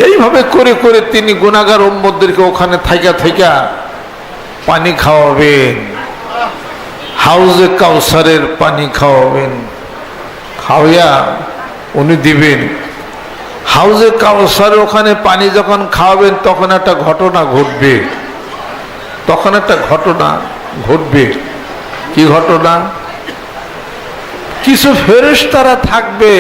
এইভাবে করে করে তিনি গুনাহগার উম্মতদেরকে ওখানে থাইকা থাইকা পানি খাওয়াবেন, হাউজে কাউসারের পানি খাওয়াবেন, খাওয়া উনি দিবেন। হাউজে কাউসারের ওখানে পানি যখন খাওয়াবেন তখন একটা ঘটনা ঘটবে, তখন একটা ঘটনা ঘটবে। কি ঘটনা? কিছু ফেরেশতারা থাকবে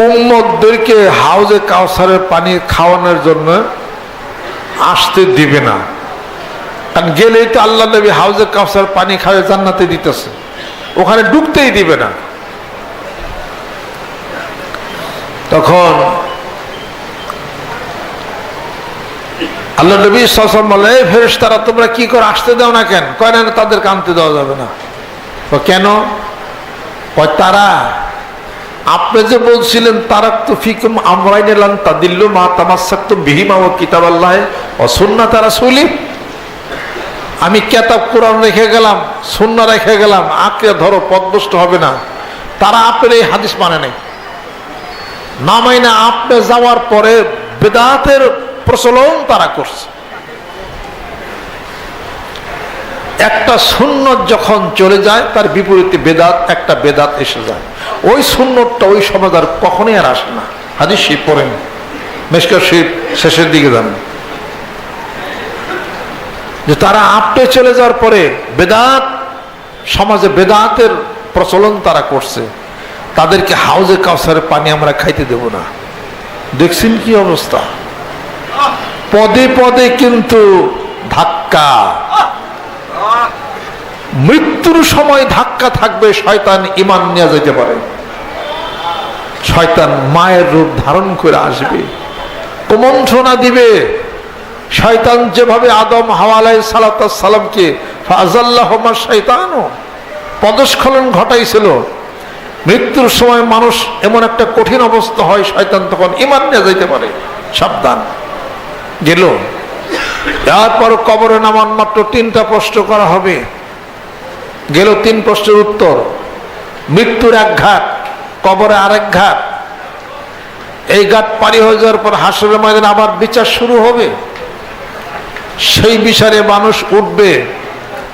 উম্মতদেরকে হাউজে কাউসারের পানি খাওয়ানোর জন্য আসতে দিবে না, কারণ গেলেই তো আল্লাহ নবী হাউজে কাউসার পানি খাওয়া জান্নাতে দিতেছে, ওখানে ঢুকতেই দিবে না। তখন আল্লাহ নবী সাল্লাল্লাহু আলাইহি ওয়াসাল্লাম বলে, এই ফেরেশতারা তোমরা কি করে আসতে দাও না কেন? কয় না, তাদেরকে আনতে দেওয়া যাবে না। কেন? কয় তারা, আপনি যে বলছিলেন তারাকতু ফিকুম আমরাইন লান তাদিল্লু মা তামাসসাকতুম বিহিমা ওয়া কিতাবাল্লাহি ওয়া সুন্নাত রাসূলি, আমি কিতাব কোরআন রেখে গেলাম, সুন্নাহ রেখে গেলাম, আঁকড়ে ধরো পথভ্রষ্ট হবে না। তারা আপনার এই হাদিস মানে নাই, না মাইনা আপনি যাওয়ার পরে বেদাতের প্রচলন তারা করছে। একটা সুন্নত যখন চলে যায় তার বিপরীতে বেদাত, একটা বেদাত এসে যায়, ওই সুন্নতটা ওই সমাজ আর কখনোই আর আসে না। হাদিস শরীফ পড়েন, মিশকাত শরীফ শেষের দিকে যান, যে তারা আপনি চলে যাওয়ার পরে বেদাত, সমাজে বেদাতের প্রচলন তারা করছে, তাদেরকে হাউজে কাউসারের পানি আমরা খাইতে দেব না। দেখছেন কি অবস্থা? পদে পদে কিন্তু ধাক্কা, মৃত্যুর সময় ধাক্কা থাকবে। শয়তান ঈমান নিয়ে যেতে পারে, শয়তান মায়ের রূপ ধারণ করে আসবে, কুমন্ত্রণা দিবে। শয়তান যেভাবে আদম হাওয়া আলাইহিস সালামকে ফাযাল্লাহুমা শাইতানু পদস্খলন ঘটাইছিল, মৃত্যুর সময় মানুষ এমন একটা কঠিন অবস্থা হয়, শয়তান তখন ঈমান নিয়ে যেতে পারে। সাবধান। গেল, তারপর কবরে নামান মাত্র 3টা প্রশ্ন করা হবে। গেল 3 প্রশ্নের উত্তর। মৃত্যুর এক ঘাট, কবরে আরেক ঘাট। এই ঘাট পারি হয়ে যাওয়ার পর হাসরের ময়দানে আবার বিচার শুরু হবে। সেই বিচারে মানুষ উঠবে,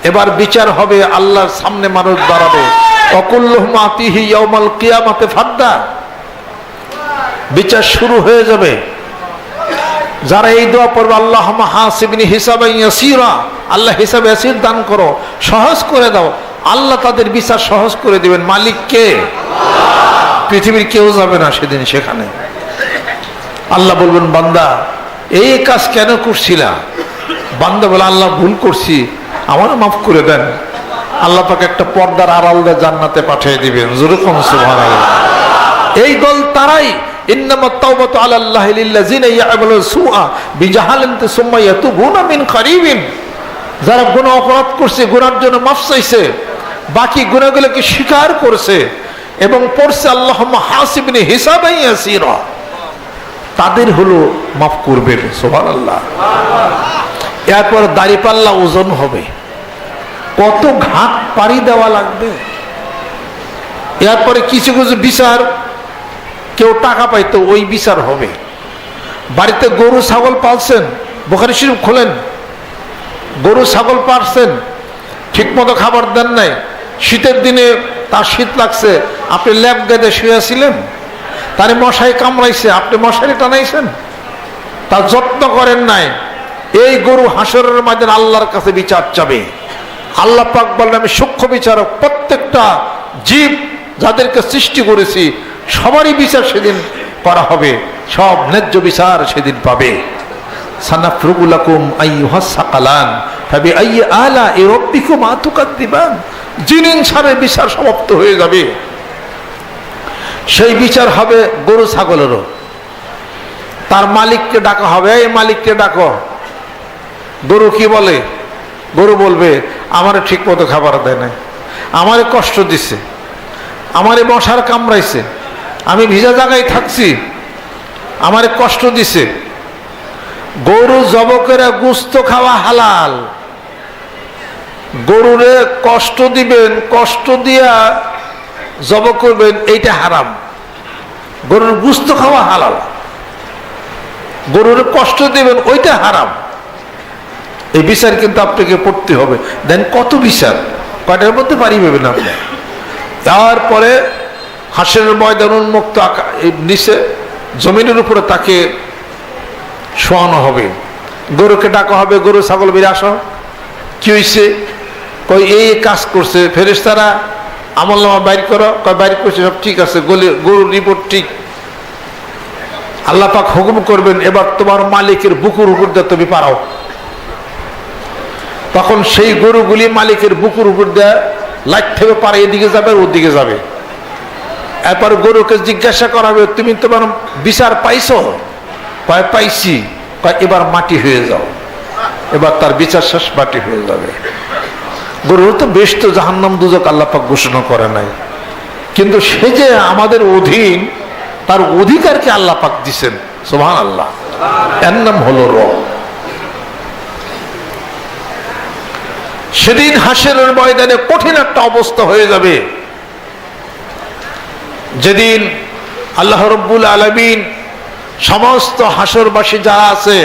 এবার বিচার হবে, আল্লাহর সামনে মানুষ দাঁড়াবে। অকুল্লুহুম আতিহি ইয়াউমাল কিয়ামাতি ফাদ্দা, বিচার শুরু হয়ে যাবে। যারা এই দোয়া পড়বে, আল্লাহুম্মা হাসিবনি হিসাবান ইয়াসীরা, আল্লাহ হিসাব ইয়াসীর দান করো, সহজ করে দাও। আল্লাহ তাদের বিচার সহজ করে দিবেন। মালিক কে? পৃথিবীর কেউ যাবে না সেদিন সেখানে। আল্লাহ বলবেন, বান্দা এই কাজ কেন করছিলা? বান্দা বলে, আল্লাহ ভুল করছি, আমারও মাফ করে দেন। আল্লাহ পাক একটা পর্দার আড়াল দিয়ে জান্নাতে পাঠিয়ে দিবেন। জোরে কোন সুবহানাল্লাহ। এই দল তারাই, ইন্নামাত তাওবাতু আলাল্লাহি লিল্লাযিনা ইয়া'মালুনা সুআ বিজাহালাতিন সুম্মা ইয়াতুবুনা মিন কারিবিন, যারা গুনাহ অপরাধ করছে, গুনার জন্য মাফ চাইছে, বাকি গুনাহগুলোকে স্বীকার করছে এবং পড়ছে আল্লাহুম্মা হাসিবনি হিসাবান ইয়াসীরা, তাদের হলো মাফ করবেন। সুবহানাল্লাহ। এরপর দাড়িপাল্লা ওজন হবে, কত ঘাট পাড়ি দেওয়া লাগবে। এরপরে কিছু কিছু বিচার, কেউ টাকা পাইতো, ওই বিচার হবে। বাড়িতে গরু ছাগল পালছেন, বুখারী শরীফ খোলেন, গরু ছাগল পালছেন, ঠিক মতো খাবার দেন নাই, শীতের দিনে তার শীত লাগছে, আপনি ল্যাপ গেঁদে শুয়েছিলেন, তারে মশাই কামড়াইছে, আপনি মশারি টানাইছেন, তার যত্ন করেন নাই, এই গরু হাসরের ময়দানে আল্লাহর কাছে বিচার চাবে। আল্লাহ পাক বললেন, আমি সূক্ষ্ম বিচারক, প্রত্যেকটা জীব যাদেরকে সৃষ্টি করেছি সবারই বিচার সেদিন করা হবে, সব ন্যায্য বিচার সেদিন পাবে। সানাফরুগু লাকুম আইয়ুহাস সাকালান ফাবিআইয়ি আলা'i রাব্বিকুমা তুকাদ্দিবান, জিনিন সারে বিচার সমাপ্ত হয়ে যাবে। সেই বিচার হবে গরু ছাগলেরও। তার মালিককে ডাকা হবে, এই মালিককে ডাকো। গরু কি বলে? গরু বলবে, আমারে ঠিক মতো খাবার দেয় না, আমারে কষ্ট দিছে, আমারে মশার কামড়াইছে, আমি ভিজা জায়গায় থাকছি, আমারে কষ্ট দিছে। গরু জব করে গোশত খাওয়া হালাল, গরুরে কষ্ট দিবেন, কষ্ট দিয়া জব করবেন, এইটা হারাম। গরুর গোশত খাওয়া হালাল, গরুর কষ্ট দেবেন, ওইটা হারাম। এই বিচার কিন্তু আপনাকে পড়তে হবে। দেন কত বিচার, কয়টার মধ্যে পারি পাবেন আপনি। তারপরে হাসরের ময়দান উন্মুক্ত নিচে জমিনের উপরে তাকে শোয়ানো হবে। গরুকে ডাকা হবে, গরু ছাগল বেরিয়ে আসো, কি হয়েছে? কই এই কাজ করছে। ফেরেশতারা আমলনামা বাইর করো, কয় বাইর করছে, সব ঠিক আছে, গরুর রিপোর্ট ঠিক। আল্লাহ পাক হুকুম করবেন, এবার তোমার মালিকের বুকুর উপর দিয়ে তুমি পারাও। তখন সেই গরুগুলি মালিকের বুকুর উপর দিয়ে লাইট থেকে পারে, এদিকে যাবে ওদিকে যাবে। এরপর গরুকে জিজ্ঞাসা করা হবে, তুমি তোমার বিচার পাইছো? কয় পাইছি। কয় এবার মাটি হয়ে যাও। এবার তার বিচার শেষ, মাটি হয়ে যাবে। গরুর তো বেশ, তো জাহান্নাম দুজক আল্লাহ পাক ঘোষণা করে নাই, কিন্তু সে যে আমাদের অধীন, তার অধিকারকে আল্লাহ পাক দিছেন। সুবহানাল্লাহ। এর নাম হলো রব। সেদিন হাসরের ময়দানে কঠিন একটা অবস্থা হয়ে যাবে, যেদিন আল্লাহ রব্বুল আলামিন সমস্ত হাসরবাসী যারা আছে,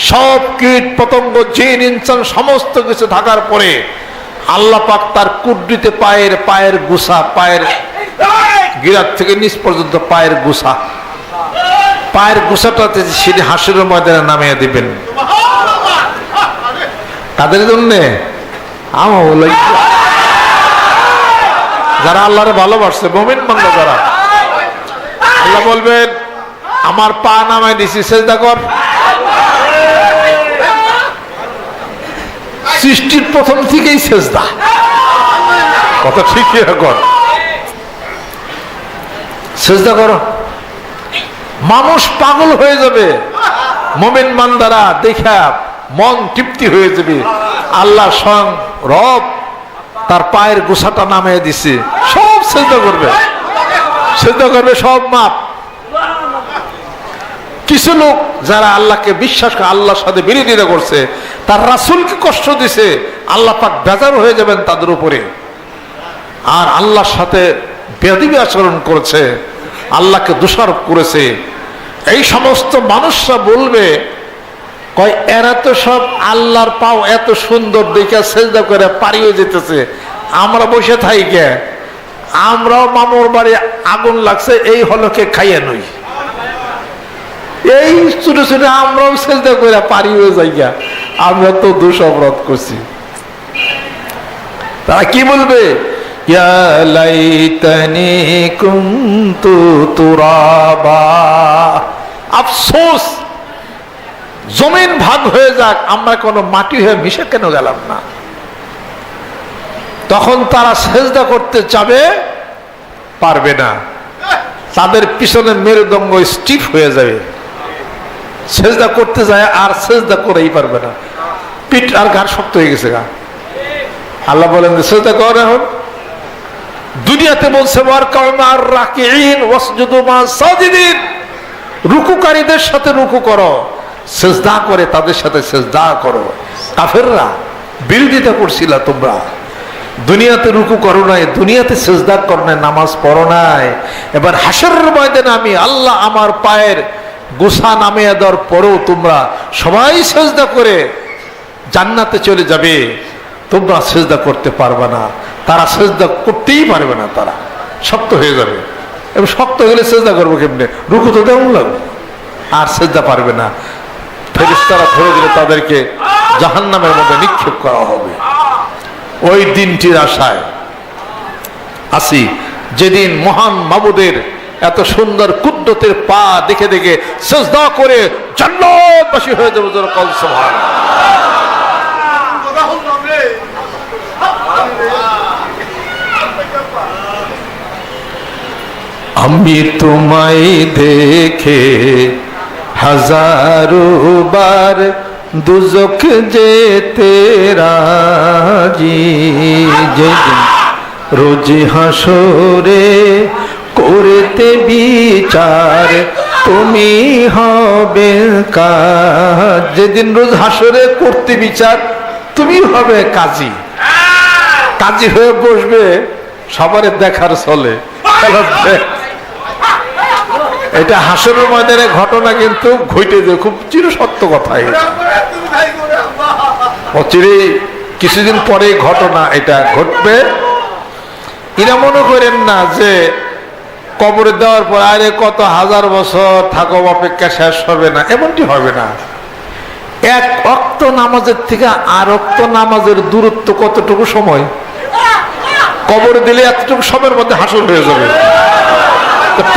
সব কীট পতঙ্গ, জিন ইনসান সমস্ত কিছু থাকার পরে আল্লাহ পাক তার কুদরতে পায়ের গুছা, পায়ের গিরাত থেকে নিচ পর্যন্ত পায়ের গুছাটাতে সেটি হাসরের ময়দানে নামিয়ে দিবেন। তাদের জন্য যারা আল্লাহরে ভালোবাসছে, মুমিন বান্দা যারা, আল্লাহ বলবেন আমার পা নামায় দিছি, সেজদা কর। সৃষ্টির প্রথম থেকেই সেজদা, কথা ঠিকই কর, সেজদা করো। মানুষ পাগল হয়ে যাবে, মুমিন বান্দারা দেখা মন তৃপ্তি হয়ে যাবে। আল্লাহ স্বয়ং রব তার পায়ের গোছাটা নামিয়ে দিছে, সব সেজদা করবে, সব মাপ। কিছু লোক যারা আল্লাহকে বিশ্বাস করে, আল্লাহর সাথে বিরোধিতা করছে, তার রাসূলকে কষ্ট দিছে, আল্লাহ পাক বেজার হয়ে যাবেন তাদের উপরে। আর আল্লাহর সাথে বেয়াদবি আচরণ করেছে, আল্লাহকে দোষারোপ করেছে, এই সমস্ত মানুষরা বলবে, কয় এরা তো সব আল্লাহর পাও এত সুন্দর দেখে সেজদা করে পারিয়ে যেতেছে, আমরা বসে থাকি কে? আমরাও মামুর বাড়ি আগুন লাগছে, এই হলকে খাইয়ে নই, এই ছোট ছোট আমরাও সেজদা করে পারিয়ে যাই, আমরা তো দোষ অপরাধ করছি। তারা কি বলবে? ইয়া লাইতানি কুনতু তুরাবা, আফসোস, জমিন ভাগ হয়ে যাক, আমরা কোনো মাটি হয়ে মিশে কেন গেলাম না। তখন তারা সেজদা করতে যাবে, পারবে না, তাদের পিছনে মেরুদণ্ড স্টিফ হয়ে যাবে। সেজদা করতে যায় আর সেজদা করেই পারবে না, পিঠ আর ঘাড় শক্ত হয়ে গেছে। আল্লাহ বলেন সেজদা কর। এখন দুনিয়াতে বলছে রুকুকারীদের সাথে রুকু করো, সেজদা করে তাদের সাথে সেজদা করো। কাফেররা বিরোধিতা করছিল, তোমরা দুনিয়াতে রুকু করো নাই, দুনিয়াতে সেজদা করো নাই, নামাজ পড়ো নাই। এবার হাসরের ময়দানে আমি আল্লাহ আমার পায়ের গোছা নামিয়ে দেওয়ার পরেও তোমরা সবাই সেজদা করে জান্নাতে চলে যাবে, তোমরা সেজদা করতে পারবে না। তারা সেজদা করতেই পারবে না, তারা শক্ত হয়ে যাবে। এবং শক্ত হলে সেজদা করবো কেমনে? রুকু তো তেমন লাগবে, আর সেজদা পারবে না। ফেরেশতারা ধরে দিলে তাদেরকে জাহান্নামের মধ্যে নিক্ষেপ করা হবে। ওই দিনটির আশায় আসি, যেদিন মহান মাবুদের এত সুন্দর কুদরতের পা দেখে দেখে সেজদা করে জান্নাতবাসী হয়ে যাবে। সুবহানাল্লাহ। আমি তোমায় দেখে হাজারো বার দুজক যেতে রাজি, যেদিন রোজ হাসরে করতে বিচার তুমি হবে কাজ। যেদিন রোজ হাসরে করতে বিচার তুমি হবে কাজী। কাজী হয়ে বসবে, সবার দেখার চলে। এটা হাসরের ময়দানের ঘটনা কিন্তু ঘটেছে, খুব চিরসত্য কথা। অচিরে কিছুদিন পরে ঘটনা এটা ঘটবে। এরা মনে করেন না যে কবরে দেওয়ার পর আরে কত হাজার বছর থাকো অপেক্ষা শেষ হবে না, এমনটি হবে না। এক ওয়াক্ত নামাজের থেকে আর ওয়াক্ত নামাজের দূরত্ব কতটুকু সময়, কবর দিলে এতটুকু সময়ের মধ্যে হাসর হয়ে যাবে।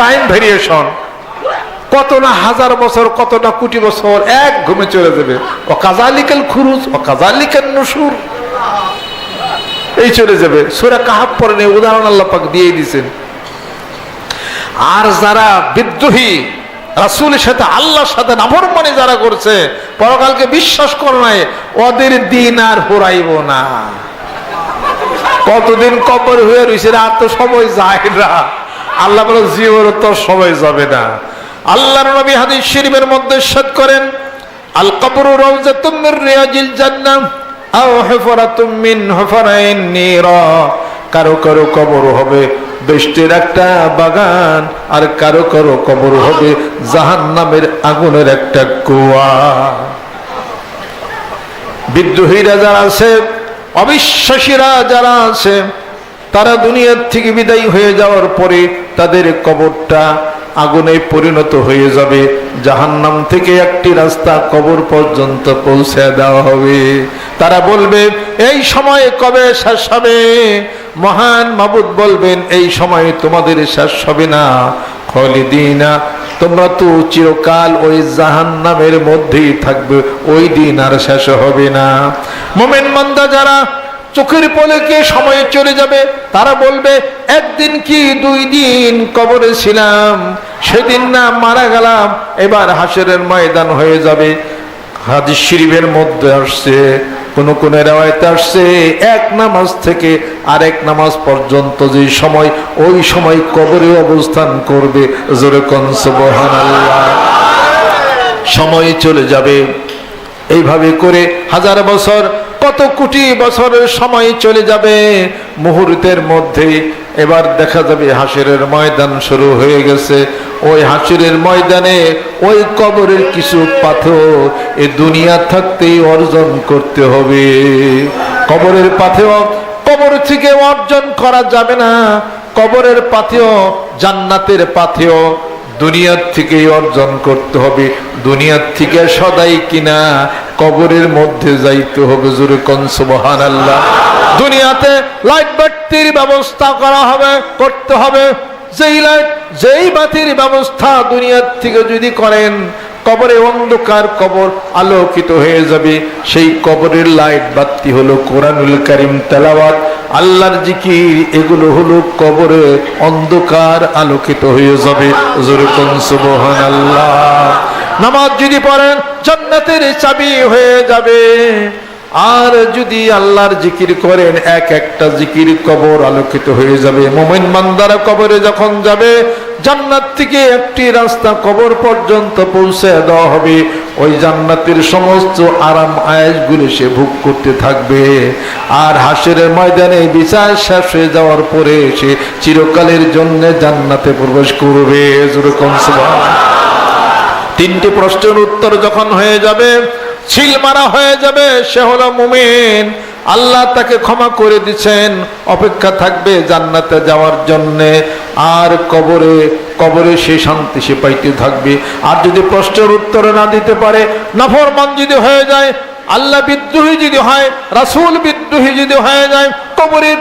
টাইম ভেরিয়েশন কত না হাজার বছর, কত না কোটি বছর এক ঘুমে চলে যাবে। ও কাজালিকাল খুরুজ ও কাজালিকাল নুশুর, এই চলে যাবে। সূরা কাহাফ পড়েন, উদাহরণ আল্লাহ পাক দিয়ে দিয়েছেন। আর যারা বিদ্রোহী, রাসূলের সাথে আল্লাহর সাথে নাফরমানি যারা করছে, পরকালকে বিশ্বাস করে নাই, ওদের দিন আর ফুরাইব না। কতদিন কবর হয়ে রয়েছে, আর তো সময় যায় না। আল্লাহ বলে জীবনের তো সময় যাবে না। আল্লাহর নবী হাদিস শরীফের মধ্যে ইরশাদ করেন, আল কবরু রাউযাতুম মির রিয়াজিল জান্নাহ আও হুফরাতুম মিন হুফরাইন নিরা। কারো কারো কবর হবে বেহেশতের একটা বাগান, আর কারো কারো কবর হবে জাহান্নামের আগুনের একটা কুয়া। বিদ্রোহীরা যারা আছে, অবিশ্বাসীরা যারা আছে, তারা দুনিয়ার থেকে বিদায় হয়ে যাওয়ার পরে তাদের কবরটা আগুনে পরিণত হয়ে যাবে। জাহান্নাম থেকে একটি রাস্তা কবর পর্যন্ত পৌঁছে দেওয়া হবে। তারা বলবে এই সময় কবে শেষ হবে? মহান মাবুদ বলবেন এই সময় তোমাদের শেষ হবে না। খালিদিনা, তোমরা তো চিরকাল ওই জাহান্নামের মধ্যেই থাকবে, ওই দিন আর শেষ হবে না। মুমিন বান্দা যারা চোখের পলকে সময় চলে যাবে, তারা বলবে একদিন কি 2 দিন কবরে ছিলাম, সেদিন না মারা গেলাম, এবার হাসরের ময়দান হয়ে যাবে। হাদিস শরীফের মধ্যে আসছে, কোন কোন riwayate আসছে, এক নামাজ থেকে আরেক নামাজ পর্যন্ত যে সময়, ওই সময় কবরে অবস্থান করবে। জোরে কোন সুবহানাল্লাহ। সময় চলে যাবে। এইভাবে করে হাজার বছর, কত কোটি বছরের সময় চলে যাবে মুহূর্তের মধ্যে। এবার দেখা যাবে হাসরের ময়দান শুরু হয়ে গেছে। ওই হাসরের ময়দানে ওই কবরের কিছু পাথর এ দুনিয়া থাকতেই অর্জন করতে হবে। কবরের পাথেয় কবর থেকে অর্জন করা যাবে না। কবরের পাথেয় জান্নাতের পাথেয় দুনিয়ার থেকেই অর্জন করতে হবে। দুনিয়ার থেকে সদাই কিনা কবরের মধ্যে যাইতে হবে। জোরে কোন সুবহানাল্লাহ। দুনিয়াতে লাইট বাতির ব্যবস্থা করা হবে, করতে হবে। যেই লাইট, যেই বাতির ব্যবস্থা দুনিয়ার থেকে যদি করেন, কবরে অন্ধকার, কবর আলোকিত হয়ে যাবে। সেই কবরের লাইট বাতি হলো কোরআনুল কারীম তেলাওয়াত, আল্লাহর জিকির, এগুলো হলো কবরে অন্ধকার আলোকিত হয়ে যাবে। জোরে কোন সুবহানাল্লাহ। নামাজ যদি পড়েন জান্নাতের চাবি হয়ে যাবে। আর যদি আল্লাহর জিকির করেন, এক একটা জিকির কবর আলোকিত হয়ে যাবে। মুমিন বান্দারা কবরে যখন যাবে, জান্নাত থেকে একটি রাস্তা কবর পর্যন্ত পৌঁছে দেওয়া হবে। ওই জান্নাতের সমস্ত আরাম আয়েশগুলো সে ভোগ করতে থাকবে। আর হাসরের ময়দানে বিচার শেষ হয়ে যাওয়ার পরে সে চিরকালের জন্য জান্নাতে প্রবেশ করবে। যেরকম তিনটি প্রশ্নের উত্তর যখন হয়ে যাবে, ছিল মারা হয়ে যাবে, সে হলো মুমিন। আল্লাহ তাকে ক্ষমা করে দিচ্ছেন, অপেক্ষা থাকবে জান্নাতে যাওয়ার জন্যে। আর কবরে সে শান্তি সে পাইতে থাকবে। আর যদি প্রশ্নের উত্তর না দিতে পারে, নাফরমান যদি হয়ে যায়, আল্লাহ বিদ্রোহী যদি হয়, রাসূল বিদ্রোহী যদি হয়ে যায়, কবরের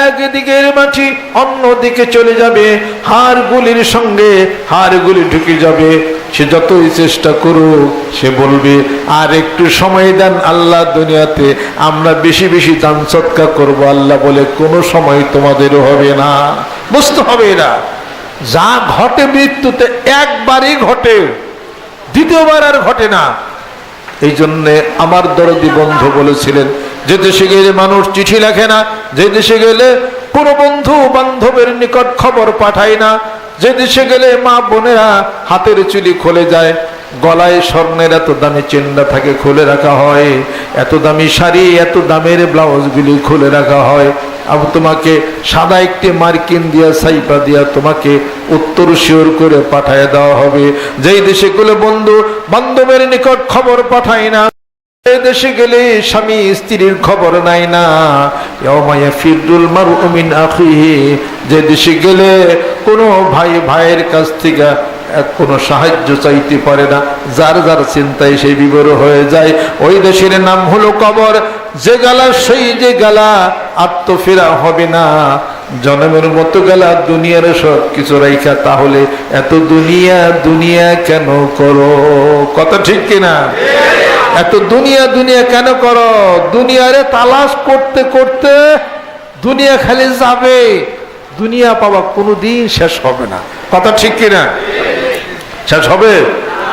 একদিকের মাটি অন্যদিকে চলে যাবে। হাড়গুলির সঙ্গে হাড়গুলি ঢুকে যাবে। সে যতই চেষ্টা করুক, সে বলবে আর একটু সময় দেন আল্লাহ, দুনিয়াতে আমরা বেশি বেশি দান সদকা করবো। আল্লাহ বলে কোনো সময় তোমাদেরও হবে না। বুঝতে হবে এরা যা ঘটে মৃত্যুতে একবারই ঘটে, দ্বিতীয়বার আর ঘটে না। এই জন্যে আমার দরদি বন্ধু বলেছিলেন, যে দেশে গেলে মানুষ চিঠি লেখে না, যে দেশে গেলে কোনো বন্ধু বান্ধবের নিকট খবর পাঠায় না, যে দেশে গেলে মা বোনেরা হাতের চুলি খুলে যায়, গলায় স্বর্ণের এত দামি চেনটা থাকে, খুলে রাখা হয়, এত দামি শাড়ি, এত দামের ব্লাউজগুলি খুলে রাখা হয়। আবার তোমাকে সাদা একটি মার্কিন দিয়া সাইপা দিয়া তোমাকে উত্তর শিওর করে পাঠায় দেওয়া হবে। যেই দেশে গুলো বন্ধু বান্ধবের নিকট খবর পাঠায় না, এই দেশে গেলে স্বামী স্ত্রীর খবর নাই না। ইয়াউমা ইয়াফিরুল মারউ মিন আখিহি, যে দেশে গেলে কোনো ভাই ভাইয়ের কাছ থেকে কোনো সাহায্য চাইতে পারে না, যার যার চিন্তায় সেই বিবর হয়ে যায়। ওই দেশের নাম হলো কবর। যে গেলা সেই যে গেলা, আর তো ফেরা হবে না। জন্মের মতো গেলা দুনিয়ার সব কিছু রাইখা, তাহলে এত দুনিয়া দুনিয়া কেন করো? কথা ঠিক কিনা? এত দুনিয়া দুনিয়া কেন করো? দুনিয়ারে তালাশ করতে করতে দুনিয়া খালি যাবে, দুনিয়া পাওয়া কোনোদিন শেষ হবে না। কথা ঠিক কিনা? শেষ হবে?